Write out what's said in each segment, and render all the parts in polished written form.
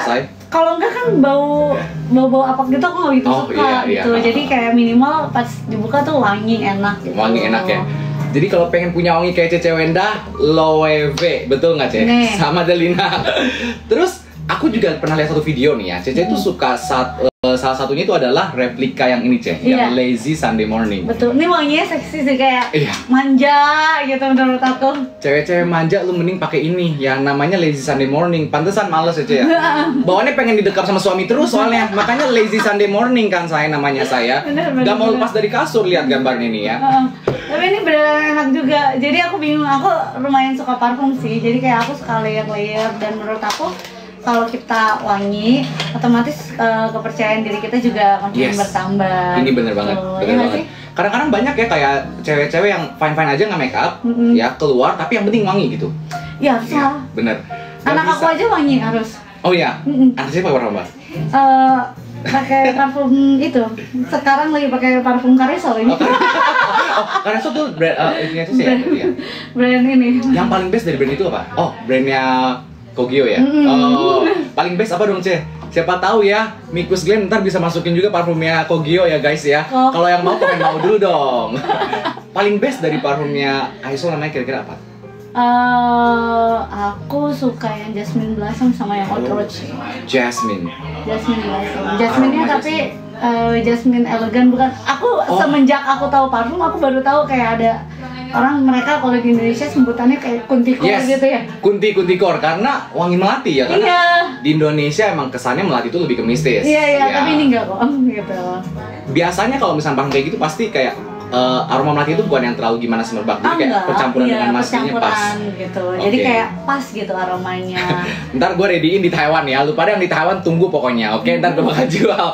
say? Kalau enggak kan bau apa gitu aku nggak gitu suka gitu. Jadi kayak minimal pas dibuka tuh wangi enak gitu. Wangi enak ya. Jadi kalau pengen punya wangi kayak Cece Wenda, Loewe, betul nggak Cece? Sama Delina. Terus aku juga pernah lihat satu video nih ya, Cece itu suka salah satunya itu adalah replika yang ini Cece, yang Lazy Sunday Morning. Betul, ini wanginya seksi sih kayak manja gitu menurut aku. Cewek-cewek manja lu mending pakai ini yang namanya Lazy Sunday Morning. Pantesan males Cece ya. Bawaannya pengen didekap sama suami terus soalnya, makanya Lazy Sunday Morning kan namanya saya. Gak mau lepas dari kasur lihat gambarnya ini ya. Tapi ini beneran enak juga. Jadi aku bingung, aku lumayan suka parfum sih. Jadi kayak aku suka layer-layer dan menurut aku kalau kita wangi, otomatis kepercayaan diri kita juga makin bertambah. Ini bener banget, bener banget. Kadang-kadang banyak ya kayak cewek-cewek yang fine-fine aja nggak make up, ya keluar tapi yang penting wangi gitu. Iya, salah. Bener. Anak aku aja wangi harus. Oh iya, anak siapa pakai parfum? Pakai parfum itu. Sekarang lagi pakai parfum Caresol ini. Caresol tuh brand ini aja sih ya. Brand ini. Yang paling best dari brand itu apa? Oh, brandnya Kogyo ya? Oh, paling best apa dong, Ce? Siapa tahu ya, Mikus Glenn ntar bisa masukin juga parfumnya Kogyo ya guys ya. Kalau yang mau komen mau dulu dong. Paling best dari parfumnya Aisol namanya kira-kira apa? Aku suka yang Jasmine Blossom sama yang Oud Rouge. Jasmine Blossom. Jasmine-nya tapi Jasmine elegan bukan. Aku semenjak aku tahu parfum, aku baru tahu kayak ada mereka kalau di Indonesia sebutannya kayak kuntikor gitu ya. Kuntikor karena wangi melati ya kan? Iya. Di Indonesia emang kesannya melati itu lebih ke mistis. Iya, tapi ini enggak kok gitu. Biasanya kalau misalnya parfum kayak gitu pasti kayak aroma melati itu bukan yang terlalu gimana semerbak, jadi kayak percampuran dengan maskenya pas gitu. Jadi kayak pas gitu aromanya. Ntar gue readyin di Taiwan ya, lu pada yang di Taiwan tunggu pokoknya, oke? Ntar gue bakal jual.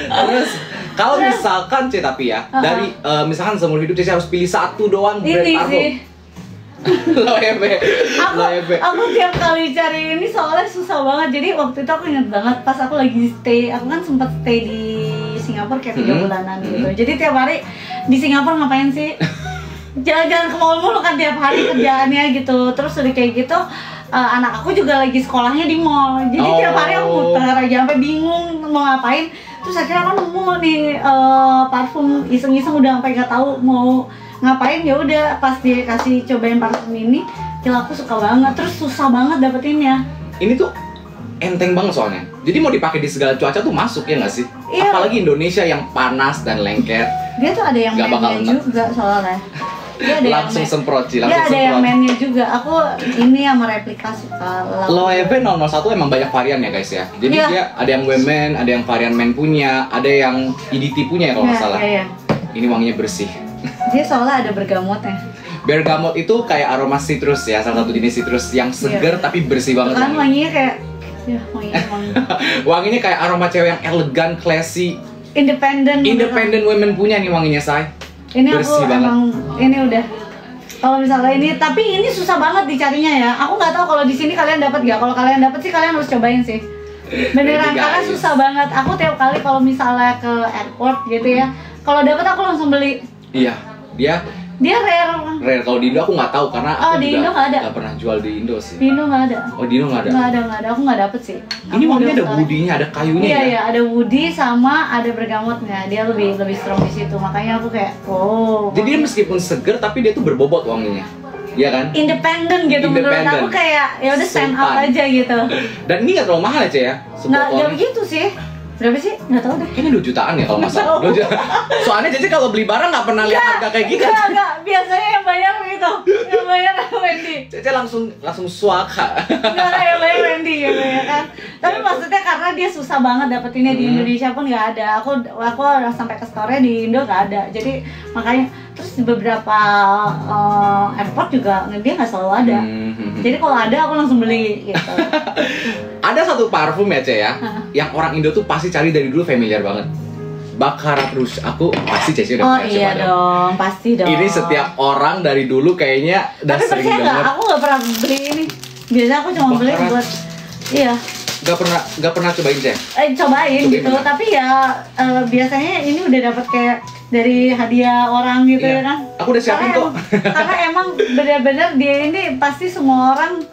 Terus kalau misalkan Ce tapi ya, dari misalkan seumur hidup Cece harus pilih satu doang brand parfum. Loewe. Aku tiap kali cari ini soalnya susah banget. Jadi waktu itu aku ingat banget pas aku lagi stay, aku kan sempat stay di Singapura kayak 3 bulanan gitu. Jadi tiap hari di Singapura ngapain sih? Jalan-jalan ke mall mulu kan tiap hari kerjaannya gitu. Terus udah kayak gitu, anak aku juga lagi sekolahnya di mall. Jadi tiap hari aku muter aja sampai bingung mau ngapain. Terus akhirnya aku nemu nih parfum iseng-iseng udah sampai nggak tahu mau ngapain. Ya udah pas dia kasih cobain parfum ini, gila aku suka banget. Terus susah banget dapetinnya. Ini tuh enteng banget soalnya. Jadi mau dipakai di segala cuaca tuh masuk ya nggak sih? Iya. Apalagi Indonesia yang panas dan lengket. Dia tuh ada yang mainnya juga soalnya. Dia ada langsung semprot sih, langsung semprot. Dia ada yang mainnya juga. Aku ini sama replika suka. Loewe 001 emang banyak varian ya guys ya. Jadi dia ada yang women, ada yang varian men punya, ada yang EDT punya ya kalau nggak salah. Ini wanginya bersih. Dia soalnya ada bergamotnya. Bergamot itu kayak aroma citrus ya, salah satu jenis citrus yang seger tapi bersih banget. Kan wanginya kayak wanginya kayak aroma cewek yang elegan, classy, independent women punya nih wanginya, say. Ini bersih aku banget. Emang ini udah. Kalau misalnya ini, tapi ini susah banget dicarinya ya. Aku nggak tahu kalau di sini kalian dapat nggak. Kalau kalian dapat sih kalian harus cobain sih. Beneran karena susah banget. Aku tiap kali kalau misalnya ke airport gitu ya, kalau dapat aku langsung beli. Iya, dia rare. Kalau di Indo aku nggak tahu karena aku di Indo nggak ada. Nggak pernah jual di Indo sih. Di Indo nggak ada. Oh, di Indo nggak ada. Nggak ada. Aku nggak dapet sih. Ini wanginya ada woody-nya, ada kayunya ya. Iya, ada woody sama ada bergamotnya. Dia lebih strong di situ. Makanya aku kayak, Jadi dia meskipun seger tapi dia tuh berbobot wanginya. Iya kan? Independen gitu. Menurut aku kayak ya udah stand out aja gitu. Dan ini nggak terlalu mahal ya, Ce ya? Nggak begitu sih. Berapa sih? Nggak tahu deh. Kayaknya 2 jutaan ya kalau nggak salah. Soalnya Cece kalau beli barang nggak pernah lihat harga kayak gitu. Enggak. Biasanya yang bayar gitu. Yang bayar Wendy. Cece langsung suaka. Enggak, yang bayar Wendy gitu ya kan. Tapi maksudnya karena dia susah banget dapetinnya di Indonesia pun nggak ada. Aku sampai ke store di Indo nggak ada. Jadi makanya terus di beberapa airport juga dia nggak selalu ada. Jadi kalau ada aku langsung beli gitu. Ada satu parfum ya, Ce ya, yang orang Indo tuh pasti cari dari dulu, familiar banget. Baccarat Rouge, aku pasti Cece udah pernah coba. Iya dong, pasti dong. Ini setiap orang dari dulu kayaknya udah sering dengar. Tapi aku nggak pernah beli ini. Biasanya aku cuma beli buat, iya. Gak pernah cobain, Ce? Cobain gitu, pernah. Tapi ya biasanya ini udah dapat kayak dari hadiah orang gitu ya kan. Aku udah siapin kok. Karena emang benar-benar dia ini pasti semua orang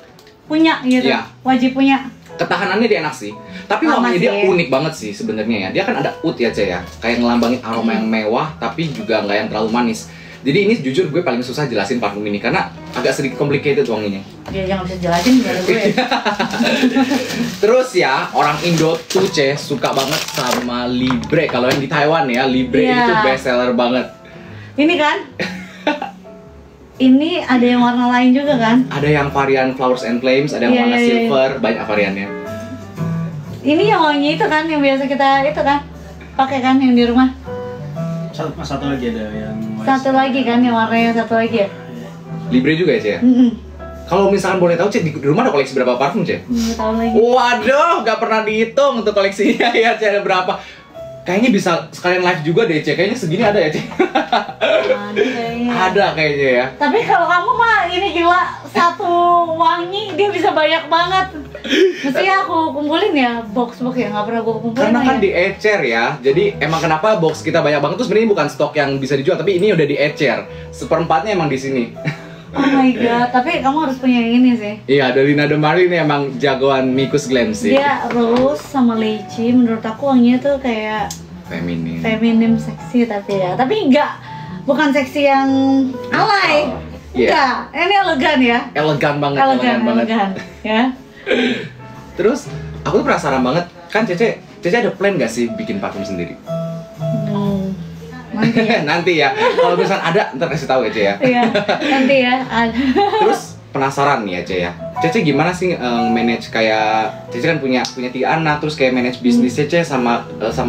punya gitu, wajib punya. ketahanannya dia enak sih. Tapi Lama wanginya dia sih. unik banget sih sebenarnya ya. Dia kan ada oud ya Cek ya, kayak ngelambangin aroma yang mewah tapi juga nggak yang terlalu manis. Jadi ini jujur gue paling susah jelasin parfum ini karena agak sedikit complicated wanginya. Dia jangan bisa jelasin gimana gue. Terus ya, orang Indo tuh suka banget sama Libre. Kalau yang di Taiwan ya, Libre Iya. itu best seller banget. Ini kan? Ini ada yang warna lain juga kan? Ada yang varian Flowers and Flames, ada yang Iya, warna iya, iya. silver, banyak variannya. Ini yang wangi itu kan yang biasa kita itu kan pakai kan yang di rumah. Satu lagi ada yang Satu lagi kan yang warnanya satu lagi ya. Libre juga ya, Cek? Kalau misalkan boleh tahu, Cek, di rumah ada koleksi berapa parfum, Cek? Nggak tahu lagi. Waduh, gak pernah dihitung untuk koleksinya ya, Cek, ada berapa. Kayaknya bisa sekalian live juga deh, Cek. Kayaknya segini ada ya, Cek? Ada kayaknya. Ada kayaknya ya. Tapi kalau kamu mah ini gila, satu wangi dia bisa banyak banget. Mestinya aku kumpulin ya box-box ya, nggak pernah gue kumpulin. Karena kan ya. diecer ya, jadi emang kenapa box kita banyak banget tuh sebenarnya bukan stok yang bisa dijual, tapi ini udah diecer. Seperempatnya emang di sini. Oh my god, tapi kamu harus punya yang ini sih. Iya, dari Nado Mari ini emang jagoan Mikus Glam sih. Dia rose sama lychee, menurut aku wanginya tuh kayak Feminin. feminim seksi tapi ya. Tapi bukan seksi yang alay. Oh, iya. Enggak, ini elegan ya. Elegan banget, Elegan ya. Terus aku tuh penasaran banget, kan Cece ada plan gak sih bikin parfum sendiri? Nanti ya. Nanti ya. Kalau misalnya ada, ntar kasih tahu ya, Ce ya. Iya, nanti ya. Terus penasaran nih ya, Ce ya. Cece gimana sih manage kayak Cece kan punya 3 anak, terus kayak manage bisnis Cece sama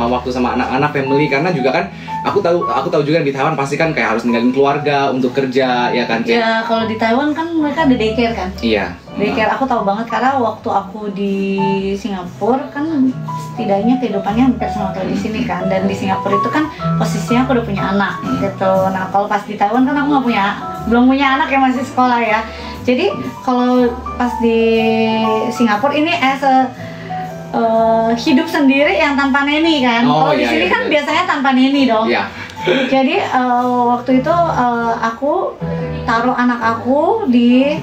waktu sama anak-anak family, karena juga kan aku tahu juga di Taiwan pasti kan kayak harus ninggalin keluarga untuk kerja ya kan, Ce? Ya kalau di Taiwan kan mereka ada daycare kan. Iya. Daycare aku tahu banget karena waktu aku di Singapura kan setidaknya kehidupannya hampir sama kayak di sini kan, dan di Singapura itu kan posisinya aku udah punya anak gitu. Nah kalau pas di Taiwan kan aku belum punya anak yang masih sekolah ya. Jadi kalau pas di Singapura ini hidup sendiri yang tanpa neni kan. Oh, kalau di iya, sini iya, kan bener. biasanya tanpa neni dong. Iya. Jadi waktu itu aku taruh anak aku di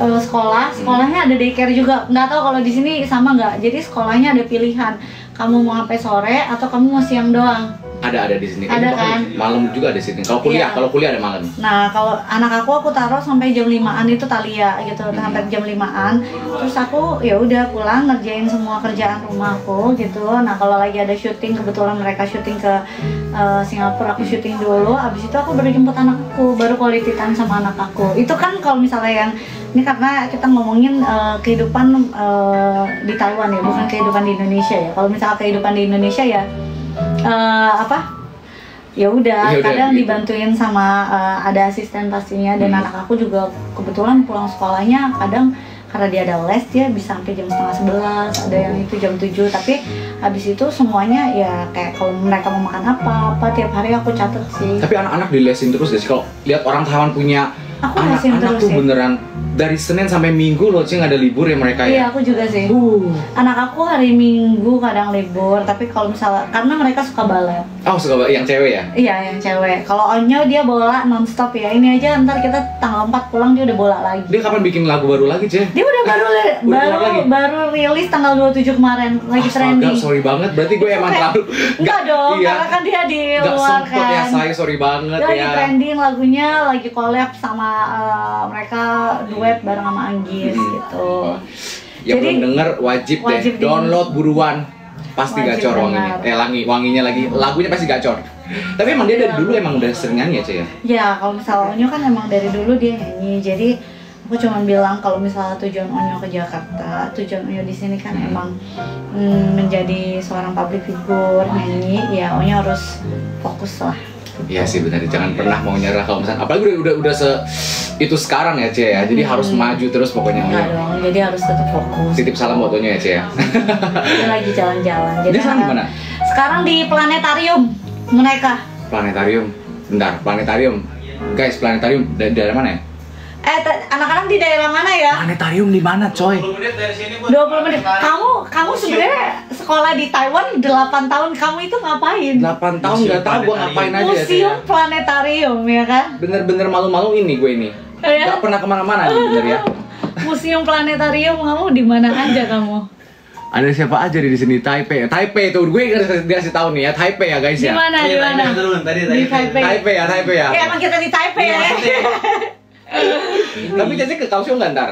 sekolahnya ada daycare juga. Nggak tahu kalau di sini sama nggak. Jadi sekolahnya ada pilihan, kamu mau sampai sore atau kamu mau siang doang. Ada di sini. Ada Bahkan kan? Malam juga di sini. Kalau kuliah, Iya. ada malam. Nah kalau anak aku taruh sampai jam 5-an itu Thalia gitu, sampai jam 5-an. Terus aku ya udah pulang ngerjain semua kerjaan rumahku gitu. Nah kalau lagi ada syuting, kebetulan mereka syuting ke Singapura, aku syuting dulu. Abis itu aku baru jemput anakku, baru quality time sama anak aku. Itu kan kalau misalnya yang ini karena kita ngomongin kehidupan di Taiwan ya, bukan kehidupan di Indonesia ya. Kalau misalnya kehidupan di Indonesia ya ya udah kadang gitu. dibantuin sama ada asisten pastinya, dan anak aku juga kebetulan pulang sekolahnya kadang karena dia ada les dia bisa sampai jam 10:30, ada yang itu jam 7, tapi habis itu semuanya ya kayak kalau mereka mau makan apa tiap hari aku catat sih. Tapi anak-anak dilesin terus deh. Kalau lihat orang Taiwan punya Aku lesin anak-anak terus tuh ya. beneran dari Senin sampai Minggu loh, Cing, ada libur ya mereka Iya ya. aku juga sih. Anak aku hari Minggu kadang libur, tapi kalau misalnya karena mereka suka balet. Oh, suka yang cewek ya? Iya yang cewek. Kalau Onyo dia bola nonstop ya. Ini aja ntar kita tanggal 4 pulang dia udah bola lagi. Dia kapan bikin lagu baru lagi, Ce? Dia udah keluar lagi? baru rilis tanggal 27 kemarin, lagi trending. Sorry banget, berarti gue emang terlalu Enggak dong, iya, karena kan dia di nggak luar sempet ya, kan. saya sorry banget Dia lagi ya. trending lagunya, lagi collab sama mereka duet bareng sama Anggis gitu. Yang Jadi, belum denger wajib wajib deh download buruan. Pasti Wajib gacor dengar. wanginya. Wanginya lagi, lagunya pasti gacor. Tapi emang dia dari dulu emang udah sering nyanyi ya, Ce ya? Ya kalau misalnya Onyo kan emang dari dulu dia nyanyi, jadi aku cuma bilang kalau misalnya tujuan Onyo ke Jakarta, tujuan Onyo di sini kan emang menjadi seorang public figure nyanyi, ya Onyo harus fokus lah. Iya sih benar, jangan pernah mau nyerah kalau misalnya apalagi udah itu sekarang ya, Ce ya. Jadi harus maju terus pokoknya. Enggak dong, jadi harus tetap fokus. Titip salam buat Onyo ya, Ce ya. Dia lagi jalan-jalan. Jadi Dia sekarang di mana? Sekarang di planetarium mereka. Planetarium. Bentar, planetarium. Guys, planetarium dari daerah mana ya? Anak-anak di daerah mana ya? Planetarium di mana, coy? 20 menit dari sini, 20 menit. Kamu sebenarnya sekolah di Taiwan 8 tahun, kamu itu ngapain? 8 tahun nggak tahu gua ngapain aja ya, Ce. Museum planetarium ya kan? Bener-bener malu-malu ini gue ini. Ya? Gak pernah kemana-mana nih, bener ya. museum planetarium, kamu di mana aja kamu? Ada siapa aja di sini? Taipei tuh, gue kasih tahu nih ya, Taipei ya guys Di ya. mana? Di mana? Tadi. Di Taipei. Taipei ya. Emang kita di Taipei ya? Tapi Cece ke Kaohsiung nggak ntar?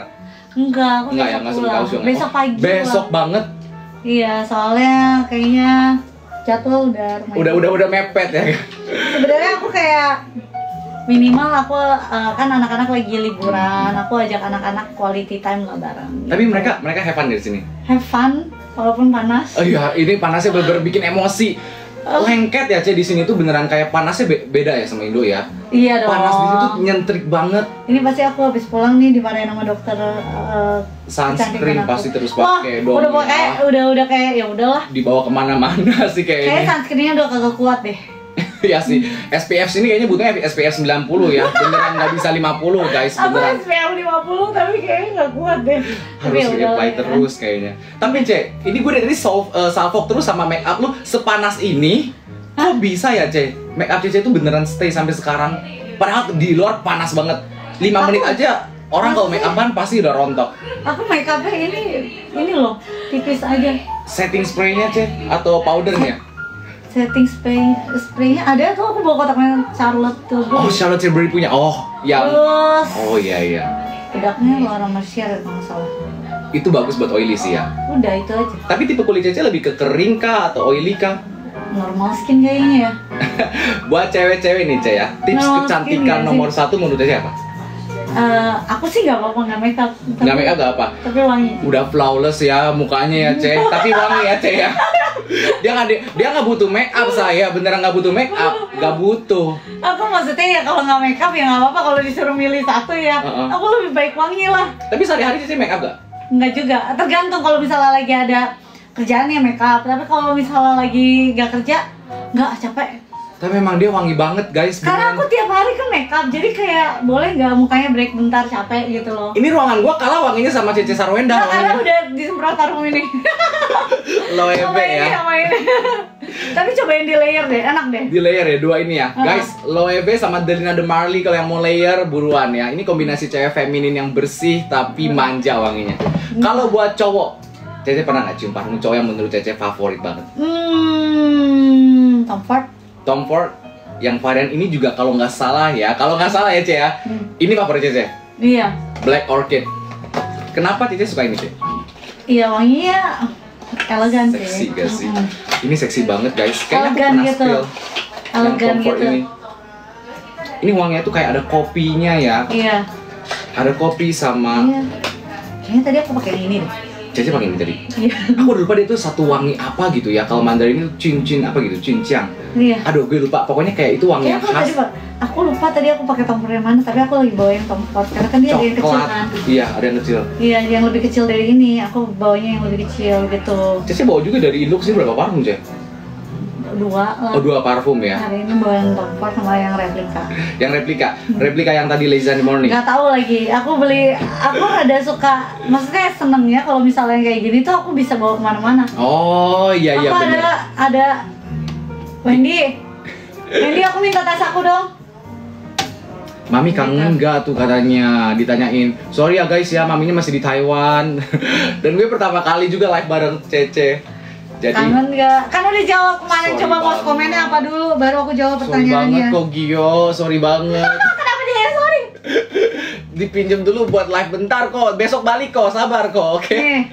Enggak, aku Enggak ya, besok nggak sebelum pulang. Kaohsiung. Besok pagi. Besok pulang. banget. Iya, soalnya kayaknya jadwal udah lumayan. Udah mepet ya. Sebenarnya aku kayak minimal aku kan anak-anak lagi liburan, aku ajak anak-anak quality time lah bareng. Tapi mereka have fun di sini. Have fun walaupun panas. Oh iya, ini panasnya bener-bener bikin emosi. Lengket ya, di sini tuh beneran kayak panasnya beda ya sama Indo ya. Iya dong. Panas di sini tuh nyentrik banget. Ini pasti aku habis pulang nih dimarahin sama dokter Sunscreen kecantikan aku. pasti terus Wah, pakai dong. udah pakai, udah kayak ya udahlah. Dibawa kemana-mana sih Kayak kayaknya. sunscreennya udah kagak kuat deh. Ya sih, SPF sini kayaknya butuhnya SPF 90 ya. Beneran nggak bisa 50 guys, Aku beneran. SPF 50 tapi kayaknya nggak kuat deh. Tapi Harus ya udahlah apply ya. terus kayaknya. Tapi Cek, ini gue dari tadi salvok terus sama make up lu sepanas ini. Kok bisa ya Cek? Make up Cece itu beneran stay sampai sekarang. Padahal di luar panas banget. 5 menit aja orang kalau make upan pasti udah rontok. Aku make upnya ini loh, tipis aja. Setting spray-nya Cek atau powdernya? Setting spraynya ada tuh, aku bawa kotaknya Charlotte tuh. Oh, Charlotte Tilbury punya. Oh, yang Terus oh iya. bedaknya Laura Mercier kalau nggak salah. Itu bagus buat oily sih ya. Udah itu aja. Tapi tipe kulit Cece lebih ke kering kah atau oily kah? Normal skin kayaknya ya. Buat cewek-cewek nih Cek ya, tips Normal kecantikan skin ya nomor sih. 1 menurut Cece apa? Aku sih nggak apa-apa nggak make up. Nggak make up nggak apa? Tapi wangi. Udah flawless ya mukanya ya Cek, tapi wangi ya Cek ya. Dia nggak butuh make up, saya beneran nggak butuh make up, nggak butuh. Aku maksudnya ya kalau nggak make up ya nggak apa-apa, kalau disuruh milih satu ya. Aku lebih baik wangi lah. Tapi sehari-hari Cece make up nggak? Nggak juga, tergantung. Kalau misalnya lagi ada kerjaan ya make up, tapi kalau misalnya lagi nggak kerja nggak, capek. Tapi memang dia wangi banget guys. Karena beneran. aku tiap hari kan make up, jadi kayak boleh nggak mukanya break bentar, capek gitu loh. Ini ruangan gua kalah wanginya sama Cece Sarwenda. Nah, karena wanginya. udah disemprot parfum ini. Loewe Sama ini, ya. sama ini. Tapi cobain di layer deh, enak deh. Di layer ya, dua ini ya. Guys, Loewe sama Delina De Marley kalau yang mau layer buruan ya. Ini kombinasi cewek feminin yang bersih tapi manja wanginya. Kalau buat cowok, Cece pernah nggak cium parfum cowok yang menurut Cece favorit banget? Tom Ford. Tom Ford yang varian ini juga kalau nggak salah ya Ce ya. Ini favorit Cece, Iya. Black Orchid. Kenapa Cece suka ini Ce? Iya, wanginya elegan sih. Seksi gak sih? Ini seksi banget guys. Kayaknya aku Elegan pernah gitu. spill yang Elegan Tom Ford gitu. ini wanginya tuh kayak ada kopinya ya. Iya. Ada kopi sama Iya. Kayaknya tadi aku pakai yang ini deh. Cece pakai ini tadi. Iya. Aku udah lupa dia tuh satu wangi apa gitu ya. Kalau Mandarin itu cincin apa gitu, cincang. Iya. Aduh, gue lupa. Pokoknya kayak itu wangi Kayak yang aku khas. tadi, Pak. Aku lupa tadi aku pakai Tom Ford yang mana, tapi aku lagi bawain Tom Ford karena kan dia ada yang kecil Coklat. kan. Iya, ada yang kecil. Iya, yang lebih kecil dari ini. Aku bawanya yang lebih kecil gitu. Cece bawa juga dari Indo sih berapa parfum, Ce? Dua lah. Oh, 2 parfum ya. Hari ini bawain Tom Ford sama yang replika. Yang replika yang tadi Lazy in the Morning. Nggak tahu lagi. Aku ada suka. Maksudnya seneng ya kalau misalnya kayak gini tuh aku bisa bawa kemana-mana. Oh, iya Aku benar. ada Wendy, aku minta tas aku dong. Mami kangen nggak tuh katanya, ditanyain. Sorry ya guys ya, maminya masih di Taiwan. Dan gue pertama kali juga live bareng Cece. Jadi Kangen nggak? Kan udah jawab kemarin. Sorry Coba banget. komennya apa dulu, baru aku jawab sorry banget pertanyaannya. kok Gio, sorry banget. Kenapa dia sorry? Dipinjem dulu buat live bentar kok. Besok balik kok, sabar kok, oke? Nih,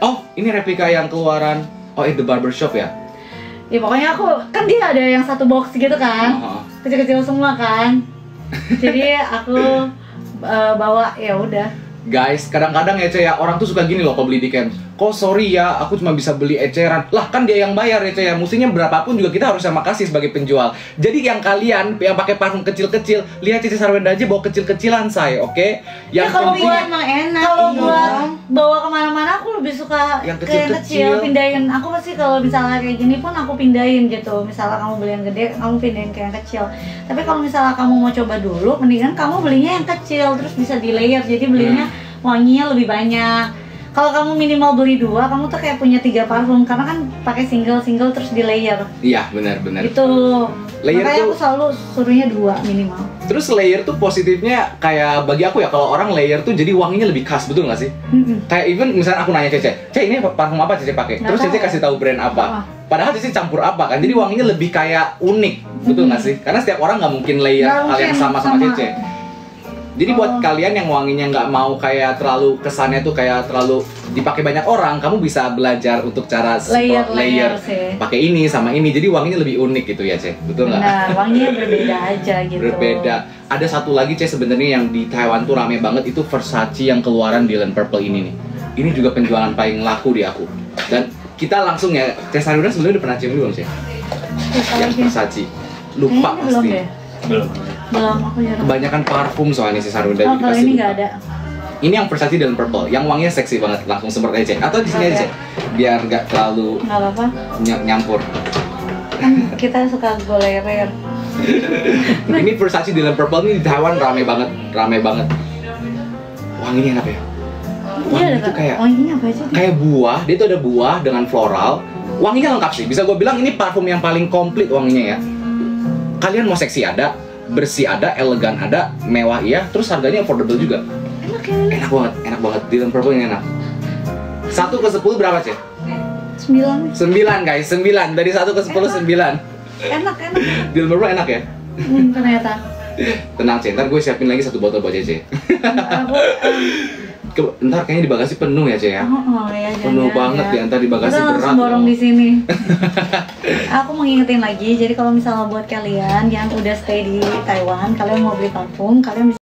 Oh, ini replika yang keluaran The Barbershop ya? ya pokoknya aku kan dia ada yang satu box gitu kan, kecil-kecil semua kan. Jadi aku bawa ya udah. Guys, kadang-kadang ya Cey ya, orang tuh suka gini loh kalau beli di camp. Kok sorry ya, aku cuma bisa beli eceran. Lah kan dia yang bayar ya Cey ya, mestinya berapapun juga kita harus sama kasih sebagai penjual. Jadi yang kalian yang pakai parfum kecil-kecil, lihat Cece Sarwenda aja bawa kecil-kecilan say, oke? Ya Yang kalau penting buat emang enak. Kalau iya. buat bawa kemana-mana aku lebih suka Yang ke yang kecil-kecil. kecil, pindahin. Aku pasti kalau misalnya kayak gini pun aku pindahin gitu. Misalnya kamu beli yang gede, kamu pindahin ke yang kecil. Tapi kalau misalnya kamu mau coba dulu, mendingan kamu belinya yang kecil, terus bisa di layer. Jadi belinya wanginya lebih banyak. Kalau kamu minimal beli 2, kamu tuh kayak punya 3 parfum karena kan pakai single terus di layer. Iya, benar-benar. Itu Layer Makanya tuh aku selalu suruhnya 2 minimal. terus layer tuh positifnya kayak bagi aku ya, kalau orang layer tuh jadi wanginya lebih khas, betul nggak sih? Kayak even misalnya aku nanya Cece, ini parfum apa Cece pakai? Terus Cece kasih tahu brand apa. Padahal Cece campur apa kan, jadi wanginya lebih kayak unik, betul nggak sih? Karena setiap orang nggak mungkin layer hal yang sama Cece. Jadi buat kalian yang wanginya nggak mau kayak terlalu kesannya tuh kayak terlalu dipakai banyak orang, kamu bisa belajar untuk cara layer pakai ini sama ini, jadi wanginya lebih unik gitu ya Ce, betul nggak? Nah, wanginya berbeda aja gitu. Berbeda. Ada satu lagi Ce sebenarnya yang di Taiwan tuh rame banget, itu Versace yang keluaran Dylan Purple ini nih. Ini juga penjualan paling laku di aku. Dan kita langsung ya, Ce Saruna sebelumnya udah pernah cium belum Ce? Yang Versace. Lupa kayaknya pasti. Belum. Belum, aku jarang. Kebanyakan parfum soalnya si Sarunda. Oh, kalau ini nggak ada. Ini yang Versace dan Purple, yang wanginya seksi banget, langsung semprot aja atau di sini aja, biar nggak terlalu Nggak apa-apa. nyampur. Kan kita suka golerer. Ini Versace dan Purple ini di Taiwan rame banget. Wanginya enak ya. Wanginya itu kayak wanginya apa aja? kayak buah, dia tuh ada buah dengan floral. Wanginya lengkap sih, bisa gue bilang ini parfum yang paling komplit wanginya ya. Kalian mau seksi ada, bersih ada, elegan ada, mewah iya, terus harganya affordable juga. Enak banget, Dylan Purple ini enak. 1 ke 10 berapa Cek? 9. 9 guys, 9 dari 1 ke 10 9. Enak. Dylan Purple enak ya? Ternyata. Tenang Cek, ntar gue siapin lagi 1 botol buat Cece. Aku Ntar kayaknya di bagasi penuh ya Cek ya? ya, Penuh banget ya, ntar di bagasi kita berat. langsung borong loh. di sini. Aku mau ngingetin lagi, jadi kalau misalnya buat kalian yang udah stay di Taiwan, kalian mau beli parfum, kalian bisa